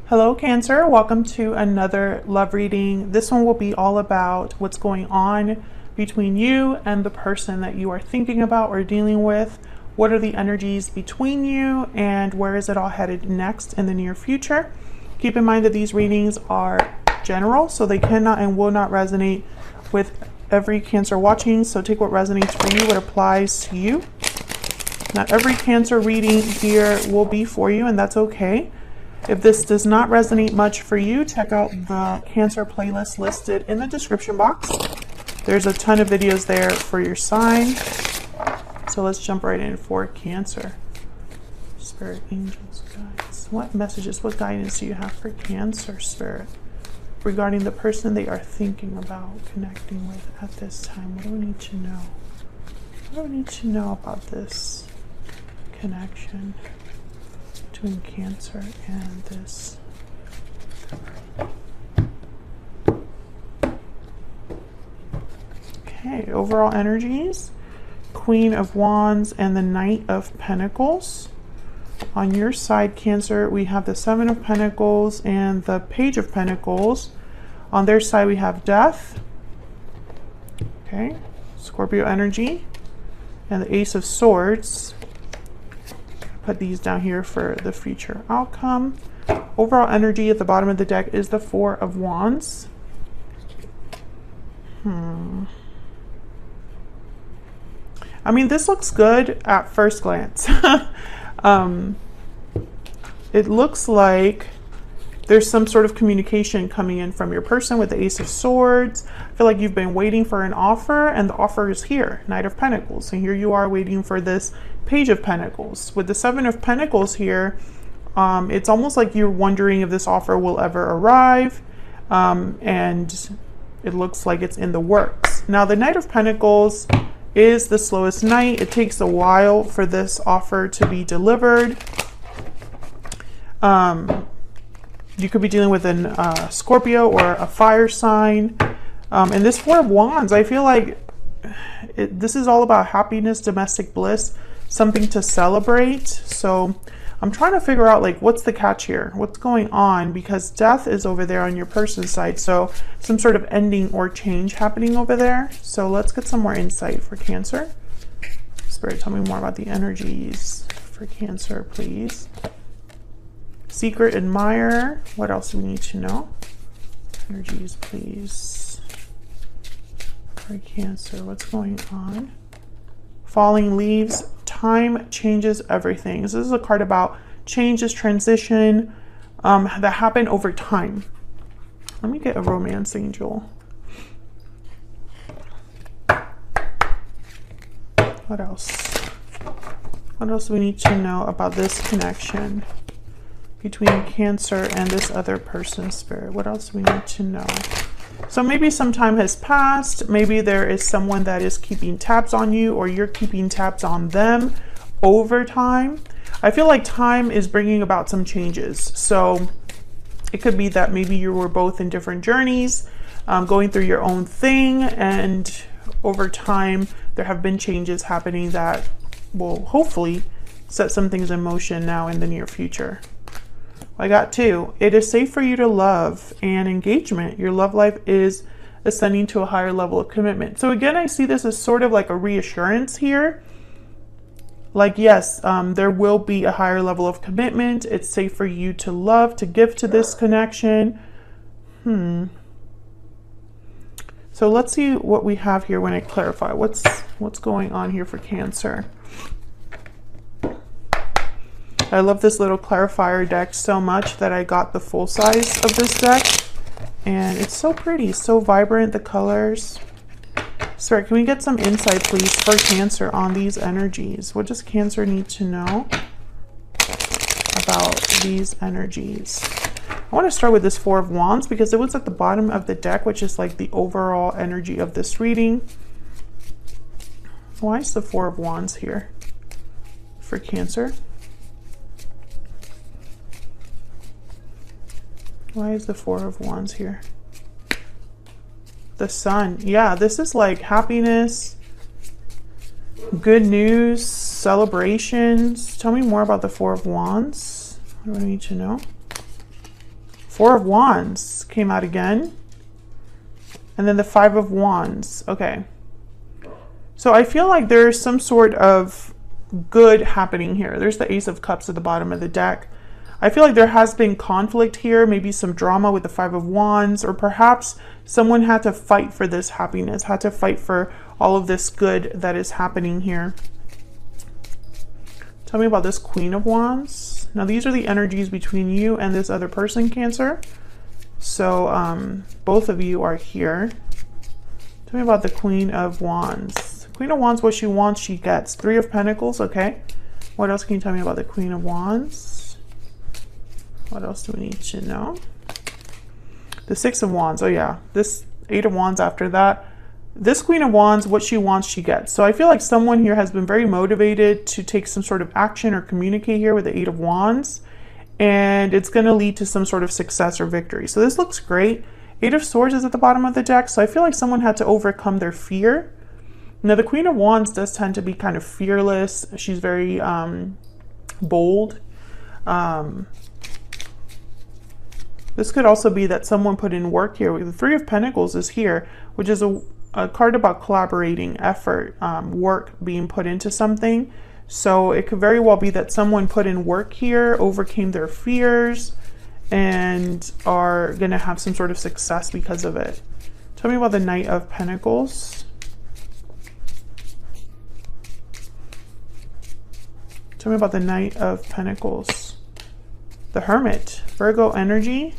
Hello Cancer, welcome to another love reading. This one will be all about what's going on between you and the person that you are thinking about or dealing with. What are the energies between you and where is it all headed next in the near future? Keep in mind that these readings are general, so they cannot and will not resonate with every Cancer watching. So take what resonates for you, what applies to you. Not every Cancer reading here will be for you, and that's okay. If this does not resonate much for you, check out the Cancer playlist listed in the description box. There's a ton of videos there for your sign. So let's jump right in for Cancer. Spirit, angels, guides. What messages, what guidance do you have for Cancer, Spirit, regarding the person they are thinking about connecting with at this time? What do we need to know? What do we need to know about this connection between Cancer and this? Okay, overall energies. Queen of Wands and the Knight of Pentacles. On your side, Cancer, we have the Seven of Pentacles and the Page of Pentacles. On their side, we have Death. Okay, Scorpio energy and the Ace of Swords. Put these down here for the future outcome. Overall energy at the bottom of the deck is the Four of Wands. I mean, this looks good at first glance. It looks like there's some sort of communication coming in from your person with the Ace of Swords. I feel like you've been waiting for an offer, and the offer is here, Knight of Pentacles. And here you are waiting for this Page of Pentacles. With the Seven of Pentacles here, it's almost like you're wondering if this offer will ever arrive, and it looks like it's in the works. Now, the Knight of Pentacles is the slowest knight. It takes a while for this offer to be delivered. You could be dealing with a Scorpio or a fire sign. And this Four of Wands, I feel like this is all about happiness, domestic bliss, something to celebrate. So I'm trying to figure out, like, what's the catch here? What's going on? Because Death is over there on your person's side. So some sort of ending or change happening over there. So let's get some more insight for Cancer. Spirit, tell me more about the energies for Cancer, please. Secret admirer. What else do we need to know? Energies, please. For Cancer, what's going on? Falling leaves. Time changes everything. So this is a card about changes, transition, that happen over time. Let me get a romance angel. What else? What else do we need to know about this connection between Cancer and this other person, Spirit? What else do we need to know? So maybe some time has passed. Maybe there is someone that is keeping tabs on you, or you're keeping tabs on them over time. I feel like time is bringing about some changes. So it could be that maybe you were both in different journeys, going through your own thing, and over time there have been changes happening that will hopefully set some things in motion now in the near future. I got two. It is safe for you to love and engagement. Your love life is ascending to a higher level of commitment. So again, I see this as sort of like a reassurance here. Like, yes, there will be a higher level of commitment. It's safe for you to love, to give to this connection. So let's see what we have here when I clarify. What's going on here for Cancer? I love this little clarifier deck so much that I got the full size of this deck. And it's so pretty, so vibrant, the colors. Spirit, can we get some insight, please, for Cancer on these energies? What does Cancer need to know about these energies? I want to start with this Four of Wands because it was at the bottom of the deck, which is like the overall energy of this reading. Why is the Four of Wands here for Cancer? Why is the Four of Wands here? The Sun. Yeah, this is like happiness, good news, celebrations. Tell me more about the Four of Wands. What do I need to know? Four of Wands came out again. And then the Five of Wands. Okay. So I feel like there's some sort of good happening here. There's the Ace of Cups at the bottom of the deck. I feel like there has been conflict here, maybe some drama with the Five of Wands, or perhaps someone had to fight for this happiness, had to fight for all of this good that is happening here. Tell me about this Queen of Wands. Now these are the energies between you and this other person, Cancer. So both of you are here. Tell me about the Queen of Wands. Queen of Wands, what she wants, she gets. Three of Pentacles, okay. What else can you tell me about the Queen of Wands? What else do we need to know? The Six of Wands, oh yeah. This Eight of Wands after that. This Queen of Wands, what she wants, she gets. So I feel like someone here has been very motivated to take some sort of action or communicate here with the Eight of Wands. And it's going to lead to some sort of success or victory. So this looks great. Eight of Swords is at the bottom of the deck. So I feel like someone had to overcome their fear. Now the Queen of Wands does tend to be kind of fearless. She's very bold. This could also be that someone put in work here. The Three of Pentacles is here, which is a card about collaborating, effort, work being put into something. So it could very well be that someone put in work here, overcame their fears, and are going to have some sort of success because of it. Tell me about the Knight of Pentacles. Tell me about the Knight of Pentacles. The Hermit, Virgo energy.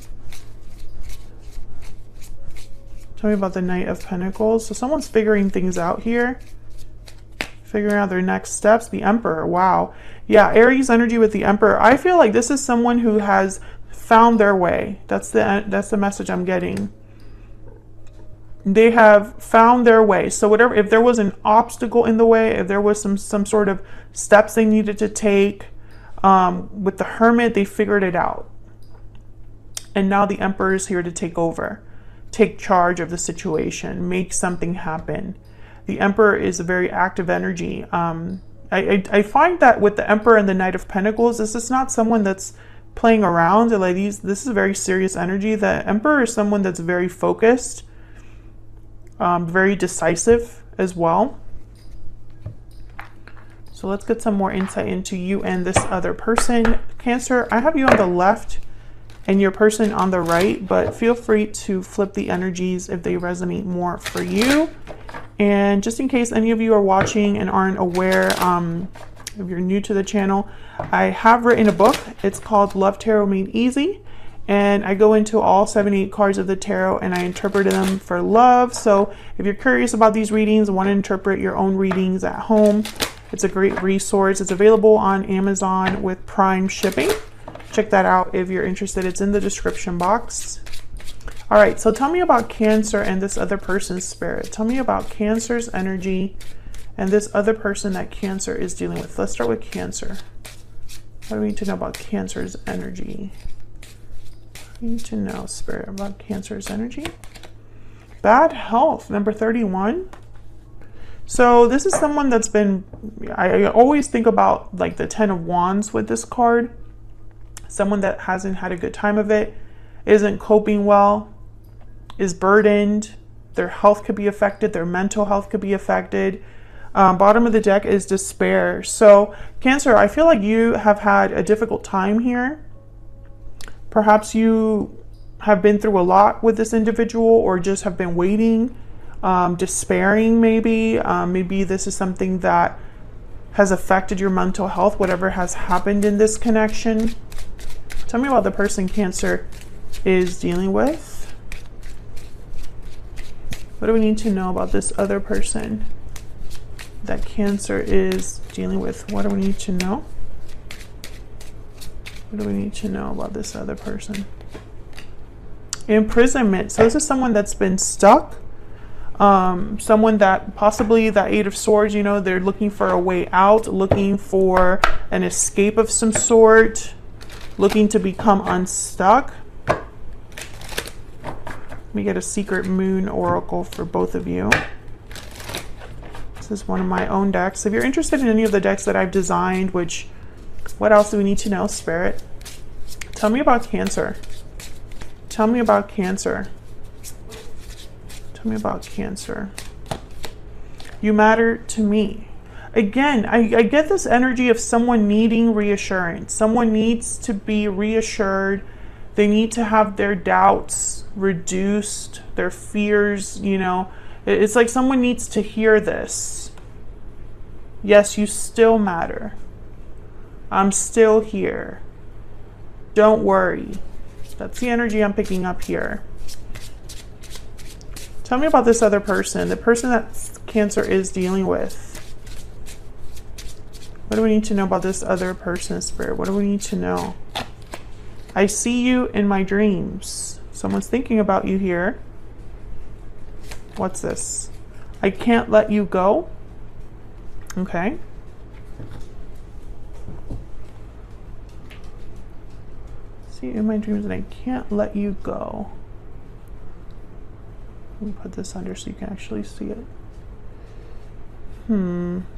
Tell me about the Knight of Pentacles. So someone's figuring things out here. Figuring out their next steps. The Emperor, wow. Yeah, Aries energy with the Emperor. I feel like this is someone who has found their way. That's the message I'm getting. They have found their way. So whatever, if there was an obstacle in the way, if there was some sort of steps they needed to take, with the Hermit, they figured it out. And now the Emperor is here to take over, take charge of the situation, make something happen. The Emperor is a very active energy. I find that with the Emperor and the Knight of Pentacles, this is not someone that's playing around. Like this is a very serious energy. The Emperor is someone that's very focused, very decisive as well. So let's get some more insight into you and this other person. Cancer, I have you on the left and your person on the right, but feel free to flip the energies if they resonate more for you. And just in case any of you are watching and aren't aware, if you're new to the channel, I have written a book. It's called Love Tarot Made Easy. And I go into all 78 cards of the tarot and I interpret them for love. So if you're curious about these readings and want to interpret your own readings at home, it's a great resource. It's available on Amazon with Prime shipping. Check that out if you're interested. It's in the description box. All right, so tell me about Cancer and this other person's spirit. Tell me about Cancer's energy and this other person that Cancer is dealing with. Let's start with Cancer. What do we need to know about Cancer's energy? We need to know, Spirit, about Cancer's energy. Bad health, number 31. So this is someone that's been, I always think about like the Ten of Wands with this card. Someone that hasn't had a good time of it, isn't coping well, is burdened. Their health could be affected. Their mental health could be affected. Bottom of the deck is despair. So Cancer, I feel like you have had a difficult time here. Perhaps you have been through a lot with this individual or just have been waiting, despairing maybe. Maybe this is something that has affected your mental health, whatever has happened in this connection. Tell me about the person Cancer is dealing with. What do we need to know about this other person that Cancer is dealing with? What do we need to know? What do we need to know about this other person? Imprisonment. So this is someone that's been stuck. Someone that possibly that Eight of Swords, you know, they're looking for a way out, looking for an escape of some sort, looking to become unstuck. Let me get a secret moon oracle for both of you. This is one of my own decks. If you're interested in any of the decks that I've designed, which, what else do we need to know, Spirit? Tell me about Cancer. Tell me about Cancer. Tell me about Cancer. You matter to me. Again, I get this energy of someone needing reassurance. Someone needs to be reassured. They need to have their doubts reduced, their fears, you know. It's like someone needs to hear this. Yes, you still matter. I'm still here. Don't worry. That's the energy I'm picking up here. Tell me about this other person, the person that Cancer is dealing with. What do we need to know about this other person, Spirit? What do we need to know? I see you in my dreams. Someone's thinking about you here. What's this? I can't let you go. Okay. See you in my dreams and I can't let you go. Let me put this under so you can actually see it.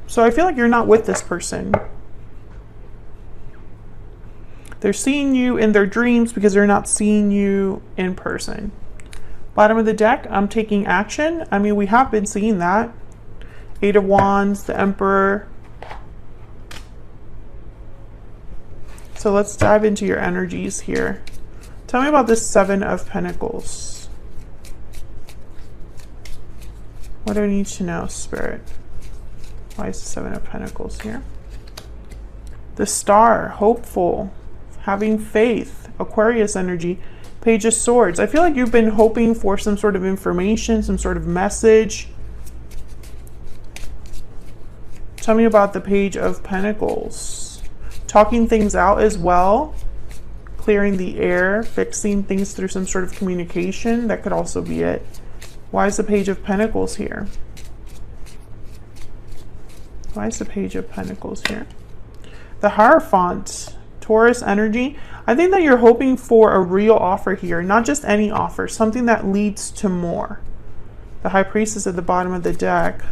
So I feel like you're not with this person. They're seeing you in their dreams because they're not seeing you in person. Bottom of the deck, I'm taking action. I mean, we have been seeing that. Eight of Wands, the Emperor. So let's dive into your energies here. Tell me about this Seven of Pentacles. What do I need to know, Spirit? Why is the Seven of Pentacles here? The Star, hopeful, having faith, Aquarius energy, Page of Swords. I feel like you've been hoping for some sort of information, some sort of message. Tell me about the Page of Pentacles. Talking things out as well. Clearing the air, fixing things through some sort of communication. That could also be it. Why is the Page of Pentacles here? Why is the Page of Pentacles here? The Hierophant, Taurus energy. I think that you're hoping for a real offer here, not just any offer, something that leads to more. The High Priestess at the bottom of the deck.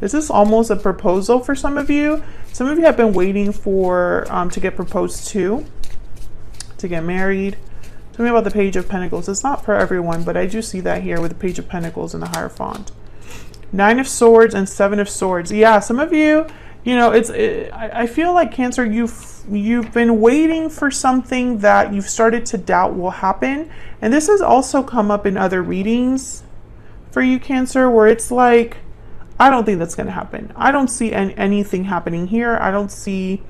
This is almost a proposal for some of you. Some of you have been waiting for to get proposed to get married. Tell me about the Page of Pentacles. It's not for everyone, but I do see that here with the Page of Pentacles and the Hierophant. Nine of Swords and Seven of Swords. Yeah, some of you, you know, I feel like Cancer, you've been waiting for something that you've started to doubt will happen. And this has also come up in other readings for you, Cancer, where it's like, I don't think that's going to happen. I don't see anything happening here. I don't see,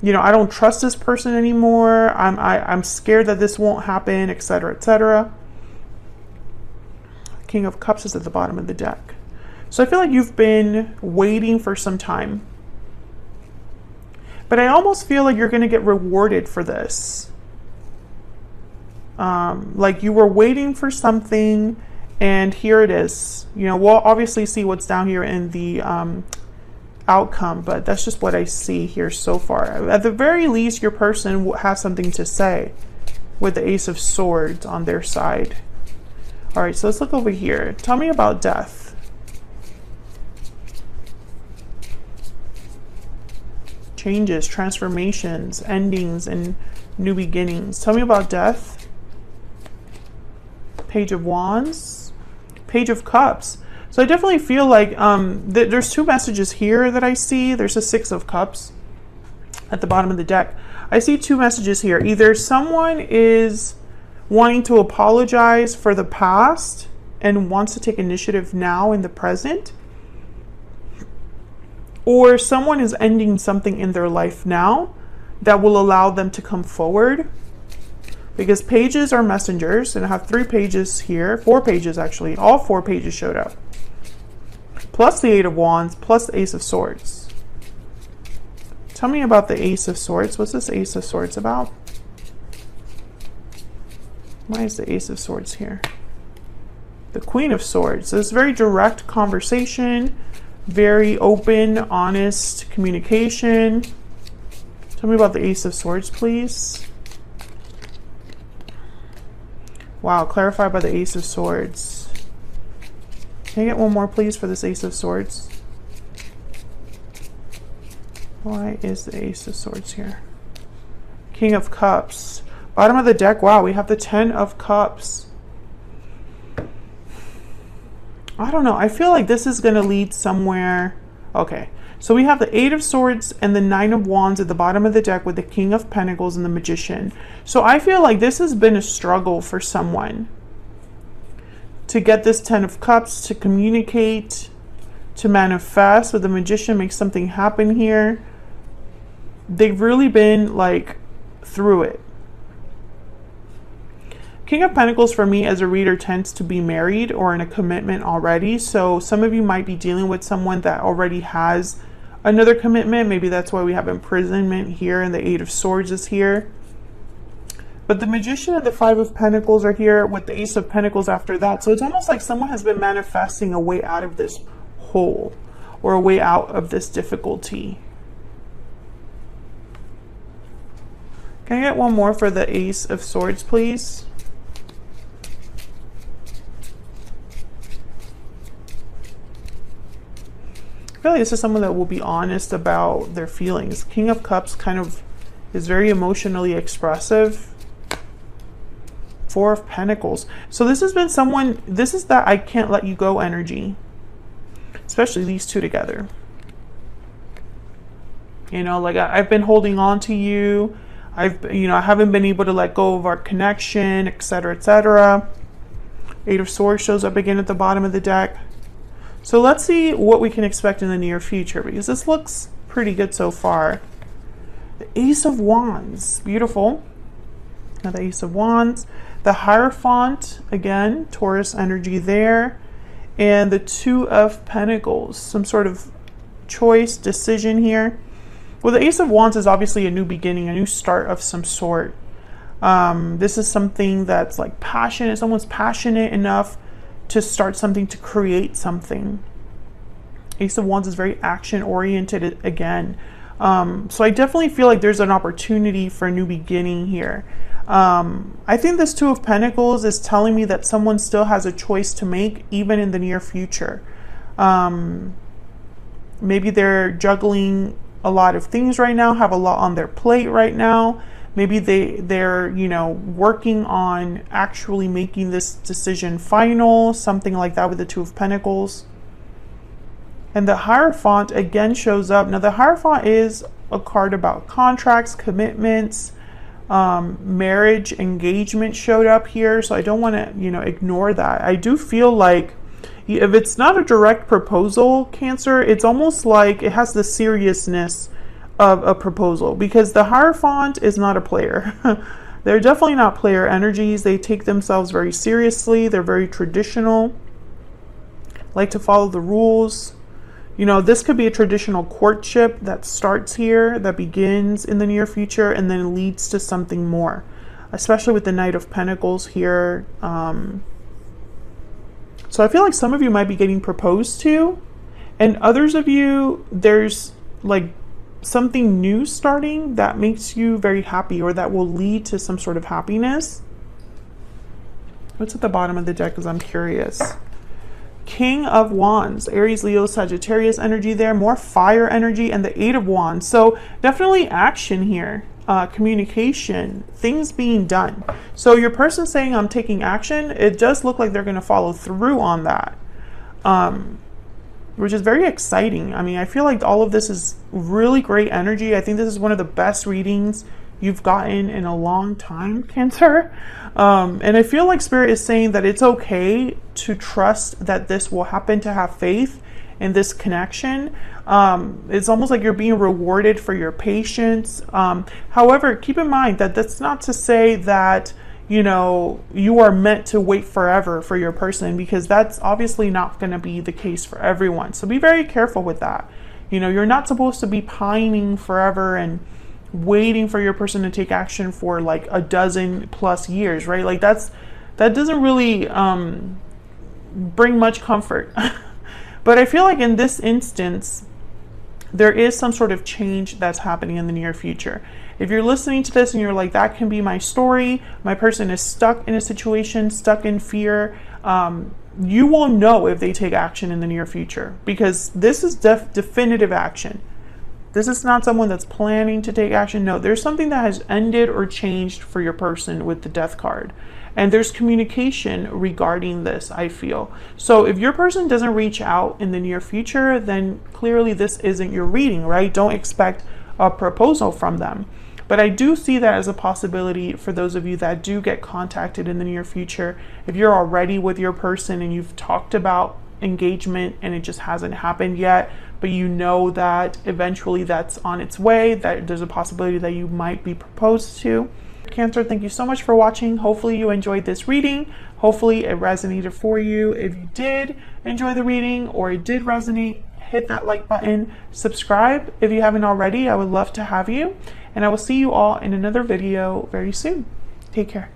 you know, I don't trust this person anymore. I'm scared that this won't happen, etc., etc. King of Cups is at the bottom of the deck. So I feel like you've been waiting for some time. But I almost feel like you're going to get rewarded for this. Like you were waiting for something and here it is. You know, we'll obviously see what's down here in the outcome, but that's just what I see here so far. At the very least, your person has something to say with the Ace of Swords on their side. All right, so let's look over here. Tell me about death. Changes, transformations, endings, and new beginnings. Tell me about death. Page of Wands. Page of Cups. So I definitely feel like there's two messages here that I see. There's a Six of Cups at the bottom of the deck. I see two messages here. Either someone is wanting to apologize for the past and wants to take initiative now in the present, or someone is ending something in their life now that will allow them to come forward. Because pages are messengers, and I have 3 pages here, 4 pages actually, all 4 pages showed up. Plus the Eight of Wands, plus the Ace of Swords. Tell me about the Ace of Swords. What's this Ace of Swords about? Why is the Ace of Swords here? The Queen of Swords. So it's very direct conversation, very open, honest communication. Tell me about the Ace of Swords, please. Wow, clarified by the Ace of Swords. Can I get one more, please, for this Ace of Swords? Why is the Ace of Swords here? King of Cups. Bottom of the deck, wow, we have the 10 of Cups. I don't know. I feel like this is going to lead somewhere. Okay. So we have the 8 of Swords and the 9 of Wands at the bottom of the deck with the King of Pentacles and the Magician. So I feel like this has been a struggle for someone to get this 10 of Cups, to communicate, to manifest with the Magician, make something happen here. They've really been like through it. King of Pentacles for me as a reader tends to be married or in a commitment already. So some of you might be dealing with someone that already has another commitment. Maybe that's why we have imprisonment here and the 8 of Swords is here. But the Magician and the 5 of Pentacles are here with the Ace of Pentacles after that. So it's almost like someone has been manifesting a way out of this hole or a way out of this difficulty. Can I get one more for the Ace of Swords, please? I feel like this is someone that will be honest about their feelings. King of Cups kind of is very emotionally expressive. 4 of Pentacles. So this has been someone, this is that I can't let you go energy. Especially these two together. You know, like I've been holding on to you. I haven't been able to let go of our connection, etc., etc. 8 of Swords shows up again at the bottom of the deck. So let's see what we can expect in the near future, because this looks pretty good so far. The Ace of Wands, beautiful. Now the Ace of Wands. The Hierophant, again, Taurus energy there. And the 2 of Pentacles, some sort of choice, decision here. Well, the Ace of Wands is obviously a new beginning, a new start of some sort. This is something that's like passionate. Someone's passionate enough to start something, to create something. Ace of Wands is very action oriented again. So I definitely feel like there's an opportunity for a new beginning here. I think this 2 of Pentacles is telling me that someone still has a choice to make even in the near future. Maybe they're juggling a lot of things right now, have a lot on their plate right now. Maybe they're working on actually making this decision final, something like that with the 2 of Pentacles. And the Hierophant again shows up. Now the Hierophant is a card about contracts, commitments, marriage, engagement showed up here. So I don't want to, ignore that. I do feel like if it's not a direct proposal, Cancer, it's almost like it has the seriousness of a proposal, because the Hierophant is not a player. They're definitely not player energies. They take themselves very seriously. They're very traditional, like to follow the rules. This could be a traditional courtship that starts here, that begins in the near future, and then leads to something more, especially with the Knight of Pentacles here. So I feel like some of you might be getting proposed to, and others of you, there's like something new starting that makes you very happy, or that will lead to some sort of happiness. What's at the bottom of the deck, because I'm curious. King of Wands, Aries, Leo, Sagittarius energy there, more fire energy, and the 8 of Wands. So definitely action here, communication, things being done. So your person saying I'm taking action, it does look like they're going to follow through on that, which is very exciting. I mean, I feel like all of this is really great energy. I think this is one of the best readings you've gotten in a long time, Cancer. And I feel like Spirit is saying that it's okay to trust that this will happen, to have faith in this connection. It's almost like you're being rewarded for your patience. However, keep in mind that that's not to say that, you are meant to wait forever for your person, because that's obviously not going to be the case for everyone. So be very careful with that. You're not supposed to be pining forever and waiting for your person to take action for like a dozen plus years, right? Like that doesn't really bring much comfort. But I feel like in this instance, there is some sort of change that's happening in the near future. If you're listening to this and you're like, that can be my story, my person is stuck in a situation, stuck in fear, you will know if they take action in the near future, because this is definitive action. This is not someone that's planning to take action. No, there's something that has ended or changed for your person with the Death card. And there's communication regarding this, I feel. So if your person doesn't reach out in the near future, then clearly this isn't your reading, right? Don't expect a proposal from them. But I do see that as a possibility for those of you that do get contacted in the near future. If you're already with your person and you've talked about engagement and it just hasn't happened yet, but you know that eventually that's on its way, that there's a possibility that you might be proposed to. Cancer, thank you so much for watching. Hopefully you enjoyed this reading. Hopefully it resonated for you. If you did enjoy the reading or it did resonate, hit that like button, subscribe if you haven't already. I would love to have you, and I will see you all in another video very soon. Take care.